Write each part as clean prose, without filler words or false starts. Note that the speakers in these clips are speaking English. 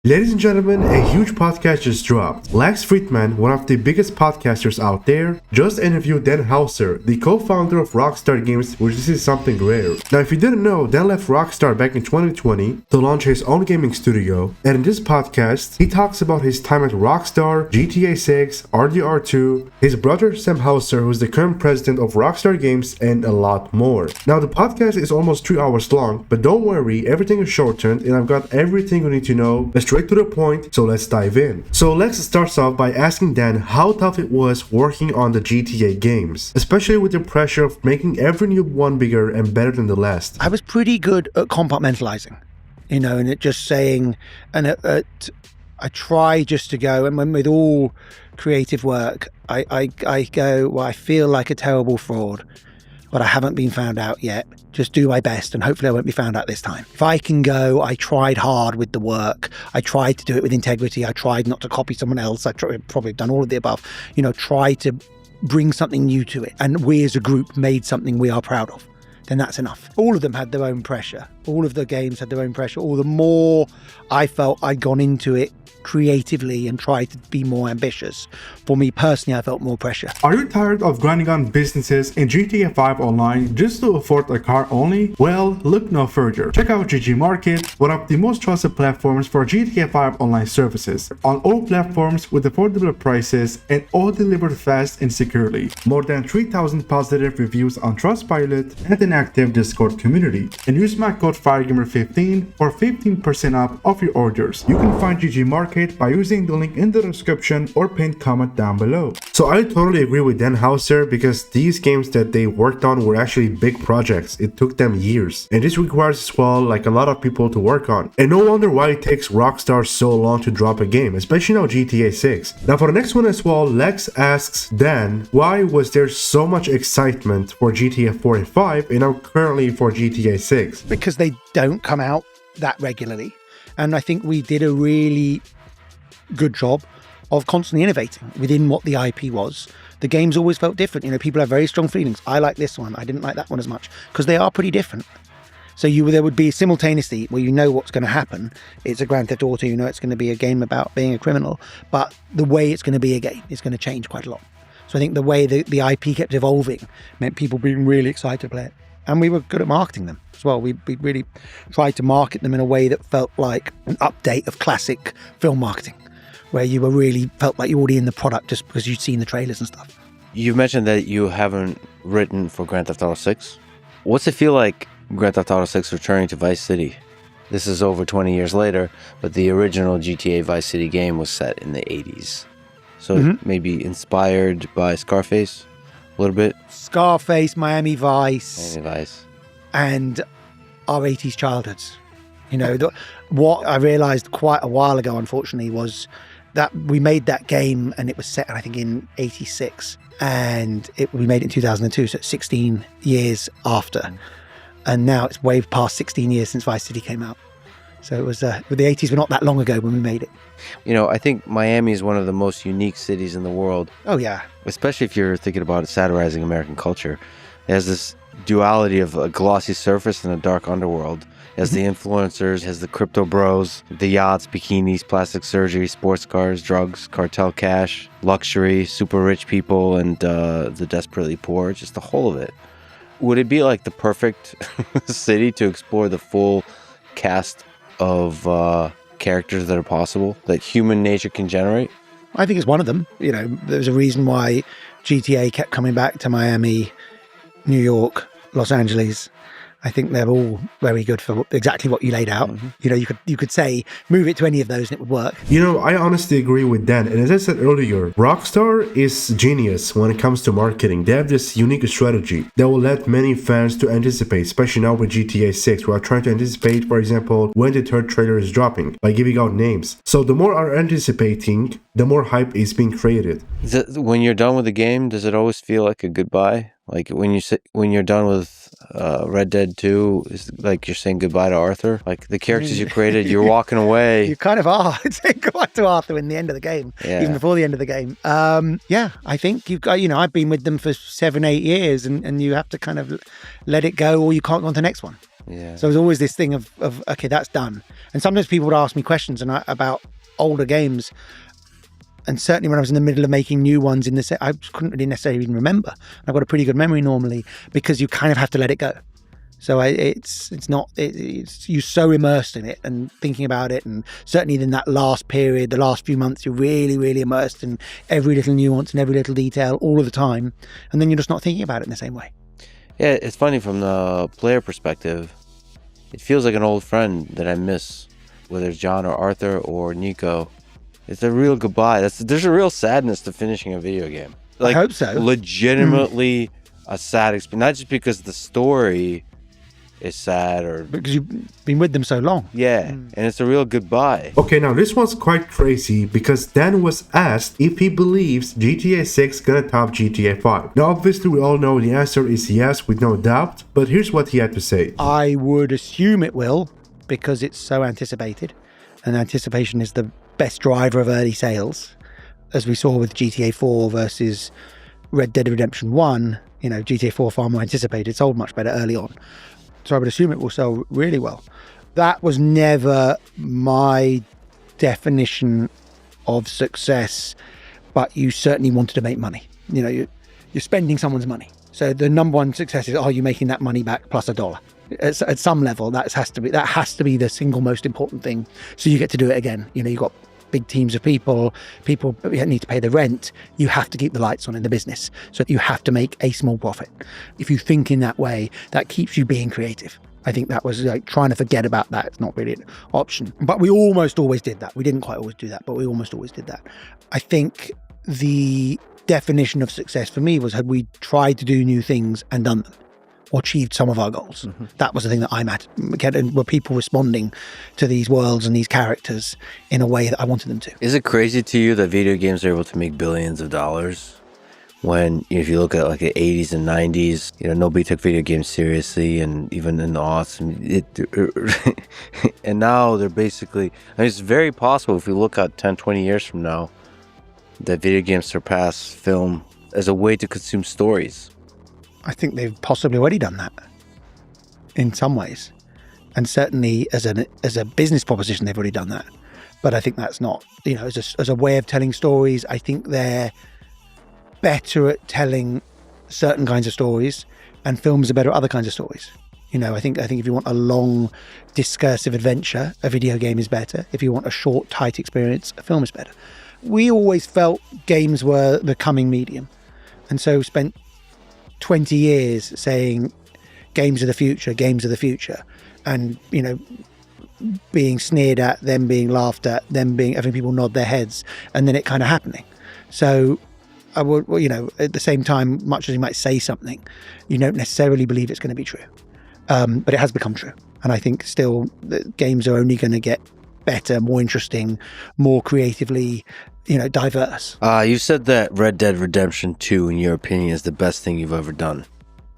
Ladies and gentlemen, a huge podcast just dropped. Lex Friedman, one of the biggest podcasters out there, just interviewed Dan Houser, the co-founder of Rockstar Games, which this is something rare. Now, if you didn't know, Dan left Rockstar back in 2020 to launch his own gaming studio, and in this podcast, he talks about his time at Rockstar, GTA 6, RDR2, his brother Sam Houser, who's the current president of Rockstar Games, and a lot more. Now, the podcast is almost 3 hours long, but don't worry, everything is shortened, and I've got everything you need to know. Straight to the point, so let's dive in. So Lex starts off by asking Dan how tough it was working on the GTA games, especially with the pressure of making every new one bigger and better than the last. I was pretty good at compartmentalizing, and it just saying, and I try just to go, and when with all creative work, I go, well, I feel like a terrible fraud, but I haven't been found out yet. Just do my best, and hopefully I won't be found out this time. If I can go, I tried hard with the work. I tried to do it with integrity. I tried not to copy someone else. Probably done all of the above. Try to bring something new to it. And we as a group made something we are proud of. Then that's enough. All of them had their own pressure. All of the games had their own pressure. All the more I felt I'd gone into it creatively and tried to be more ambitious. For me personally, I felt more pressure. Are you tired of grinding on businesses in GTA 5 Online just to afford a car only? Well, look no further. Check out GG Market, one of the most trusted platforms for GTA 5 Online services. On all platforms with affordable prices and all delivered fast and securely. More than 3,000 positive reviews on Trustpilot and an active Discord community. And use my code FireGamer15 for 15% off of your orders. You can find GG Market by using the link in the description or pinned comment down below. So I totally agree with Dan Houser because these games that they worked on were actually big projects. It took them years. And this requires as well like a lot of people to work on. And no wonder why it takes Rockstar so long to drop a game, especially now GTA 6. Now for the next one as well, Lex asks Dan, why was there so much excitement for GTA 4 and 5 and now currently for GTA 6? Because they don't come out that regularly. And I think we did a really good job of constantly innovating within what the IP was. The games always felt different. People have very strong feelings. I like this one. I didn't like that one as much because they are pretty different. So there would be simultaneously where you know what's going to happen. It's a Grand Theft Auto, it's going to be a game about being a criminal, but the way it's going to be a game is going to change quite a lot. So I think the way the IP kept evolving meant people being really excited to play it. And we were good at marketing them as well. We really tried to market them in a way that felt like an update of classic film marketing, where you were really felt like you were already in the product just because you'd seen the trailers and stuff. You've mentioned that you haven't written for Grand Theft Auto 6. What's it feel like Grand Theft Auto 6 returning to Vice City? This is over 20 years later, but the original GTA Vice City game was set in the 80s. So maybe inspired by Scarface a little bit? Scarface, Miami Vice. Miami Vice. And our 80s childhoods. What I realized quite a while ago, unfortunately, was that we made that game and it was set, I think, in 86. And we made it in 2002, so it's 16 years after. And now it's way past 16 years since Vice City came out. So it was, the 80s were not that long ago when we made it. I think Miami is one of the most unique cities in the world. Oh, yeah. Especially if you're thinking about satirizing American culture. It has this duality of a glossy surface and a dark underworld. It has the influencers, it has the crypto bros, the yachts, bikinis, plastic surgery, sports cars, drugs, cartel cash, luxury, super rich people, and the desperately poor, just the whole of it. Would it be like the perfect city to explore the full cast of characters that are possible, that human nature can generate? I think it's one of them. There's a reason why GTA kept coming back to Miami, New York, Los Angeles. I think they're all very good for exactly what you laid out. You could say, move it to any of those and it would work. I honestly agree with Dan. And as I said earlier, Rockstar is genius when it comes to marketing. They have this unique strategy that will let many fans to anticipate, especially now with GTA 6. We are trying to anticipate, for example, when the third trailer is dropping by giving out names. So the more are anticipating, the more hype is being created. When you're done with the game, does it always feel like a goodbye? Like when you're done with Red Dead 2, is like you're saying goodbye to Arthur? Like the characters you created, you're walking away. You kind of are saying goodbye to Arthur in the end of the game, even before the end of the game. I think you've got, I've been with them for 7-8 years and you have to kind of let it go or you can't go on to the next one. Yeah. So there's always this thing of okay, that's done. And sometimes people would ask me questions about older games. And certainly when I was in the middle of making new ones in this, I couldn't really necessarily even remember. I've got a pretty good memory normally because you kind of have to let it go. So you're so immersed in it and thinking about it. And certainly in that last period, the last few months, you're really, really immersed in every little nuance and every little detail all of the time. And then you're just not thinking about it in the same way. Yeah, it's funny from the player perspective. It feels like an old friend that I miss, whether it's John or Arthur or Nico. It's a real goodbye. There's a real sadness to finishing a video game. I hope so. Legitimately a sad experience. Not just because the story is sad or... Because you've been with them so long. Yeah, and it's a real goodbye. Okay, now this one's quite crazy because Dan was asked if he believes GTA 6 gonna top GTA 5. Now obviously we all know the answer is yes with no doubt, but here's what he had to say. I would assume it will because it's so anticipated, and anticipation is the best driver of early sales. As we saw with GTA 4 versus Red Dead Redemption 1, GTA 4 far more anticipated, sold much better early on. So I would assume it will sell really well. That was never my definition of success, but you certainly wanted to make money. You're spending someone's money. So the number one success is, are you making that money back plus $1? At some level, that has to be the single most important thing. So you get to do it again. You've got big teams of people need to pay the rent. You have to keep the lights on in the business. So you have to make a small profit. If you think in that way, that keeps you being creative. I think that was like trying to forget about that. It's not really an option. But we almost always did that. We didn't quite always do that, but we almost always did that. I think the definition of success for me was, had we tried to do new things and done them, or achieved some of our goals. That was the thing that I'm at. Were people responding to these worlds and these characters in a way that I wanted them to? Is it crazy to you that video games are able to make billions of dollars? When, if you look at like the 80s and 90s, nobody took video games seriously, and even in the aughts, and now they're basically, it's very possible if we look at 10, 20 years from now, that video games surpass film as a way to consume stories. I think they've possibly already done that in some ways. And certainly as a business proposition, they've already done that. But I think that's not, as a way of telling stories, I think they're better at telling certain kinds of stories, and films are better at other kinds of stories. I think if you want a long discursive adventure, a video game is better. If you want a short, tight experience, a film is better. We always felt games were the coming medium. And so spent 20 years saying games are the future, and being sneered at, them being laughed at, having people nod their heads, and then it kind of happening. So I would, at the same time, much as you might say something, you don't necessarily believe it's going to be true, but it has become true. And I think still that games are only going to get better, more interesting, more creatively diverse. You said that Red Dead Redemption 2, in your opinion, is the best thing you've ever done.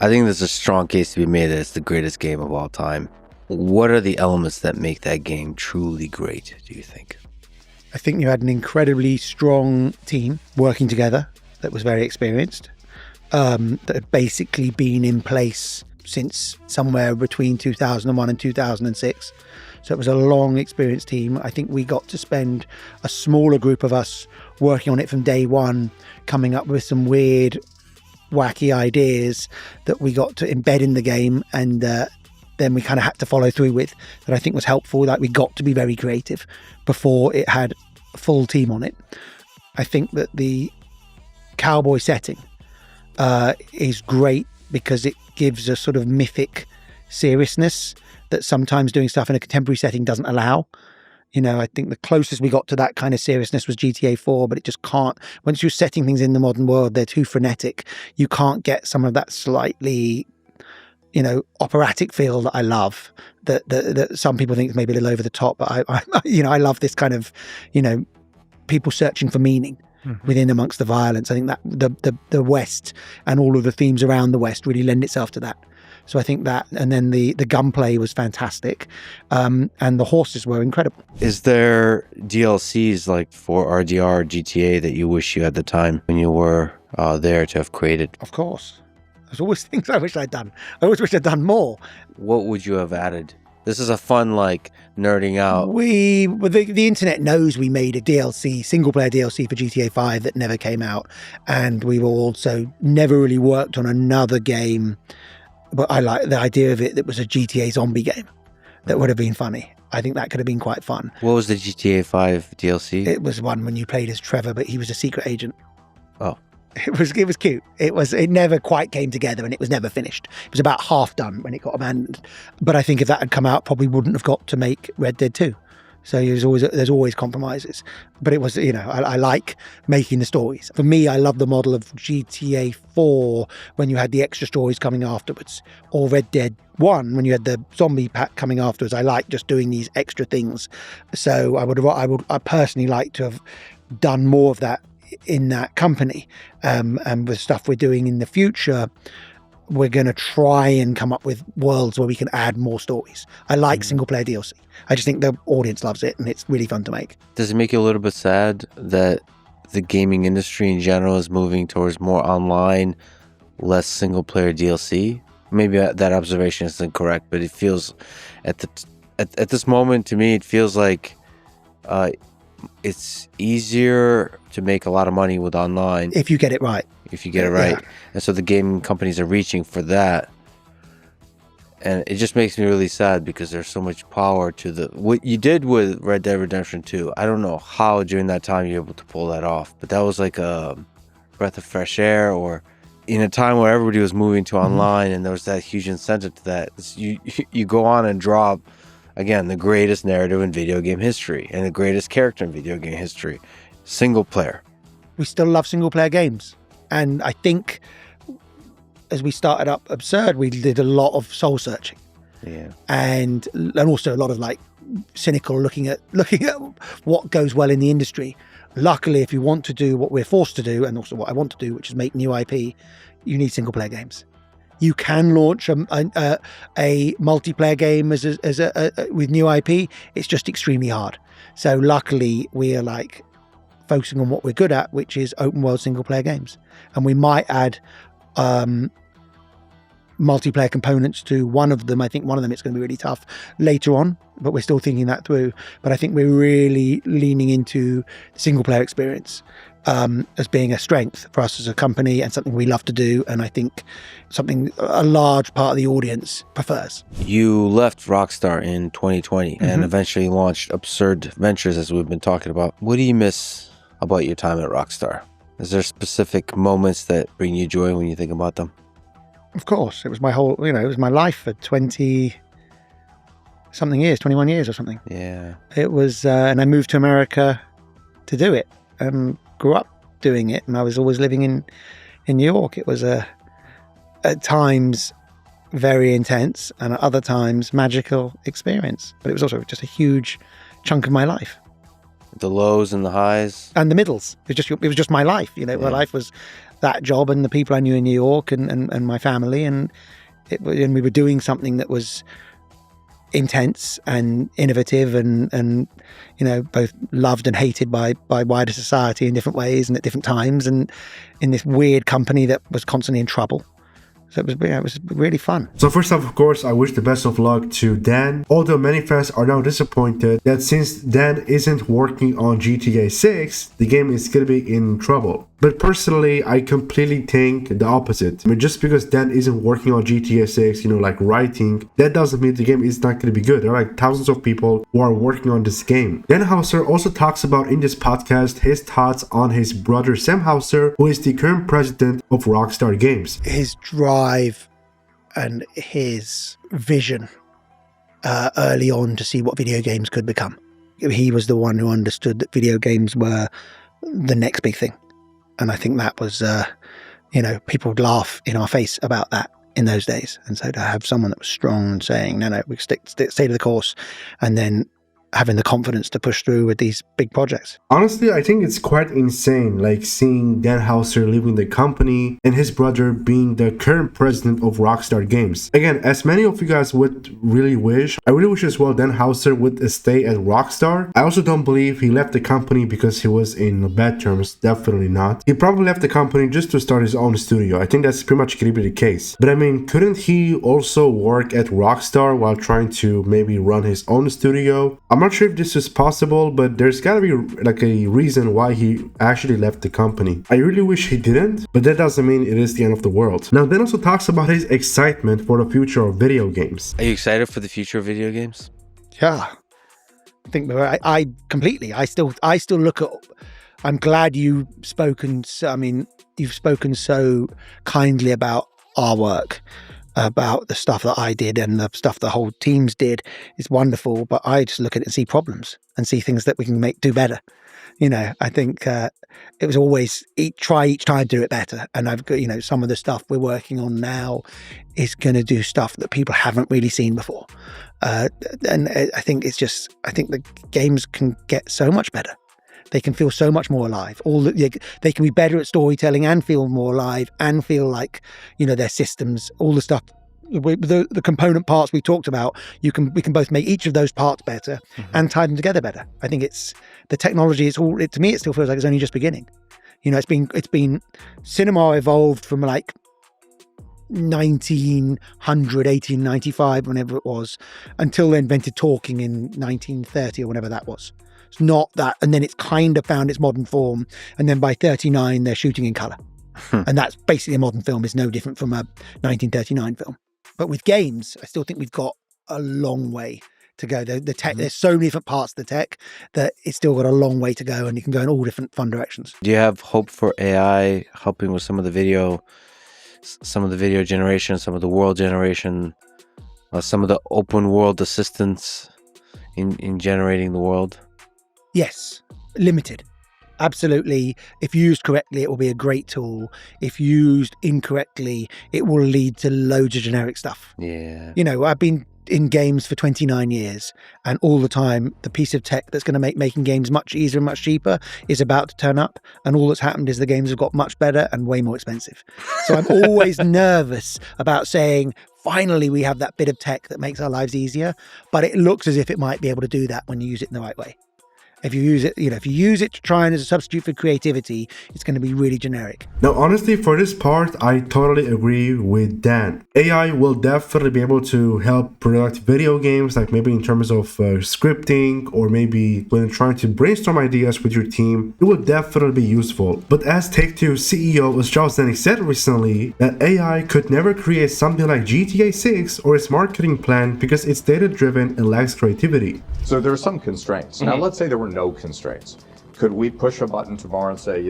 I think there's a strong case to be made that it's the greatest game of all time. What are the elements that make that game truly great, do you think? I think you had an incredibly strong team working together that was very experienced, that had basically been in place since somewhere between 2001 and 2006. So it was a long, experienced team. I think we got to spend a smaller group of us working on it from day one, coming up with some weird, wacky ideas that we got to embed in the game, and then we kind of had to follow through with, that I think was helpful. Like, we got to be very creative before it had a full team on it. I think that the cowboy setting is great because it gives a sort of mythic seriousness that sometimes doing stuff in a contemporary setting doesn't allow. I think the closest we got to that kind of seriousness was GTA 4, but it just can't. Once you're setting things in the modern world, they're too frenetic. You can't get some of that slightly, operatic feel that I love, that some people think is maybe a little over the top, but I love this kind of, people searching for meaning within amongst the violence. I think that the West and all of the themes around the West really lend itself to that. So I think that, and then the gunplay was fantastic, and the horses were incredible. Is there DLCs like for RDR or GTA that you wish you had the time when you were there to have created? Of course. There's always things I wish I'd done. I always wish I'd done more. What would you have added? This is a fun, like, nerding out. The internet knows we made a DLC, single player DLC for GTA 5 that never came out. And we were also never really worked on another game. But I like the idea of it that was a GTA zombie game. That would have been funny. I think that could have been quite fun. What was the GTA 5 DLC? It was one when you played as Trevor, but he was a secret agent. Oh. It was cute. It never quite came together and it was never finished. It was about half done when it got abandoned. But I think if that had come out, probably wouldn't have got to make Red Dead 2. So there's always compromises. But it was, I like making the stories. For me, I love the model of GTA 4 when you had the extra stories coming afterwards, or Red Dead 1 when you had the zombie pack coming afterwards. I like just doing these extra things. So I personally like to have done more of that in that company, and with stuff we're doing in the future, we're going to try and come up with worlds where we can add more stories. I like single player DLC. I just think the audience loves it and it's really fun to make. Does it make you a little bit sad that the gaming industry in general is moving towards more online, less single player DLC? Maybe that observation isn't correct, but it feels at this moment to me, it feels like it's easier to make a lot of money with online if you get it right. Yeah. And so the gaming companies are reaching for that, and it just makes me really sad because there's so much power to what you did with Red Dead Redemption 2. I don't know how during that time you're able to pull that off, but that was like a breath of fresh air, or in a time where everybody was moving to online and there was that huge incentive to that. You go on and drop, again, the greatest narrative in video game history and the greatest character in video game history, single player. We still love single player games. And I think as we started up Absurd, we did a lot of soul searching. Yeah. And also a lot of like cynical looking at what goes well in the industry. Luckily, if you want to do what we're forced to do, and also what I want to do, which is make new IP, you need single player games. You can launch a multiplayer game with new IP. It's just extremely hard. So luckily, we are like focusing on what we're good at, which is open world single player games. And we might add multiplayer components to one of them. I think one of them it's going to be really tough later on, but we're still thinking that through. But I think we're really leaning into the single player experience as being a strength for us as a company and something we love to do. And I think something a large part of the audience prefers. You left Rockstar in 2020 and eventually launched Absurd Ventures, as we've been talking about. What do you miss about your time at Rockstar? Is there specific moments that bring you joy when you think about them? Of course. It was my whole, it was my life for 20-something years, 21 years or something. Yeah. It was, and I moved to America to do it and grew up doing it. And I was always living in New York. It was at times very intense and at other times magical experience. But it was also just a huge chunk of my life. The lows and the highs. And the middles. It was just my life. My life was that job and the people I knew in New York and my family. And we were doing something that was intense and innovative and both loved and hated by wider society in different ways and at different times, and in this weird company that was constantly in trouble. So it was really fun. So first off, of course, I wish the best of luck to Dan. Although many fans are now disappointed that since Dan isn't working on GTA 6, the game is going to be in trouble. But personally, I completely think the opposite. I mean, just because Dan isn't working on GTA 6, like writing, that doesn't mean the game is not going to be good. There are like thousands of people who are working on this game. Dan Houser also talks about in this podcast his thoughts on his brother Sam Houser, who is the current president of Rockstar Games. His drive and his vision early on to see what video games could become. He was the one who understood that video games were the next big thing. And I think that was, people would laugh in our face about that in those days. And so to have someone that was strong and saying, no, we stay to the course, and then having the confidence to push through with these big projects. Honestly, I think it's quite insane, like seeing Dan Houser leaving the company and his brother being the current president of Rockstar Games. Again, as many of you guys would really wish, I really wish as well Dan Houser would stay at Rockstar. I also don't believe he left the company because he was in bad terms, definitely not. He probably left the company just to start his own studio. I think that's pretty much gonna be the case. But I mean, couldn't he also work at Rockstar while trying to maybe run his own studio? I'm not sure if this is possible, but there's gotta be like a reason why he actually left the company. I really wish he didn't, but that doesn't mean it is the end of the world. Now, Dan also talks about his excitement for the future of video games. Are you excited for the future of video games? Yeah, I think I completely. I still look at. I'm glad you've spoken. You've spoken so kindly about our work, about the stuff that I did and the stuff the whole teams did. It's wonderful, but I just look at it and see problems and see things that we can do better. I think it was always try each time to do it better. And I've got, some of the stuff we're working on now is going to do stuff that people haven't really seen before. And I think the games can get so much better. They can feel so much more alive. They can be better at storytelling and feel more alive and feel like, their systems, all the stuff, the component parts we talked about, we can both make each of those parts better and tie them together better. I think it's the technology. To me, it still feels like it's only just beginning. It's been cinema evolved from like 1895, whenever it was, until they invented talking in 1930 or whenever that was. It's not that, and then it's kind of found its modern form, and then by 39 they're shooting in color, and that's basically a modern film. Is no different from a 1939 film. But with games, I still think we've got a long way to go. The tech, there's so many different parts of the tech that it's still got a long way to go, and you can go in all different fun directions. Do you have hope for AI helping with some of the video generation, some of the world generation, some of the open world assistance in generating the world? Yes, limited. Absolutely. If used correctly, it will be a great tool. If used incorrectly, it will lead to loads of generic stuff. Yeah. I've been in games for 29 years, and all the time, the piece of tech that's going to make making games much easier and much cheaper is about to turn up. And all that's happened is the games have got much better and way more expensive. So I'm always nervous about saying, finally, we have that bit of tech that makes our lives easier. But it looks as if it might be able to do that when you use it in the right way. If you use it to try and as a substitute for creativity, it's going to be really generic. Now, honestly, for this part, I totally agree with Dan. AI will definitely be able to help product video games, like maybe in terms of scripting, or maybe when trying to brainstorm ideas with your team. It will definitely be useful. But as Take-Two CEO Strauss Zelnick said recently, that AI could never create something like GTA 6 or its marketing plan because it's data-driven and lacks creativity. So there are some constraints. Now, let's say there were no constraints. Could we push a button tomorrow and say,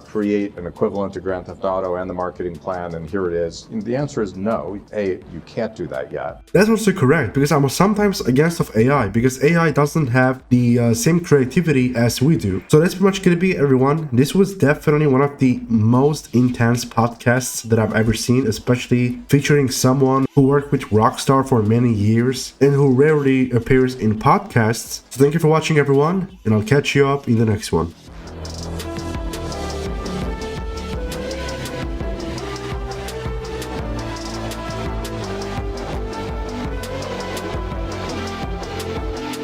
create an equivalent to Grand Theft Auto and the marketing plan, and here it is? And the answer is no. You can't do that yet. That's also correct, because I'm sometimes against of AI, because AI doesn't have the same creativity as we do. So that's pretty much gonna be it, everyone. This was definitely one of the most intense podcasts that I've ever seen, especially featuring someone who worked with Rockstar for many years and who rarely appears in podcasts. So thank you for watching, everyone, and I'll catch you up in the next one.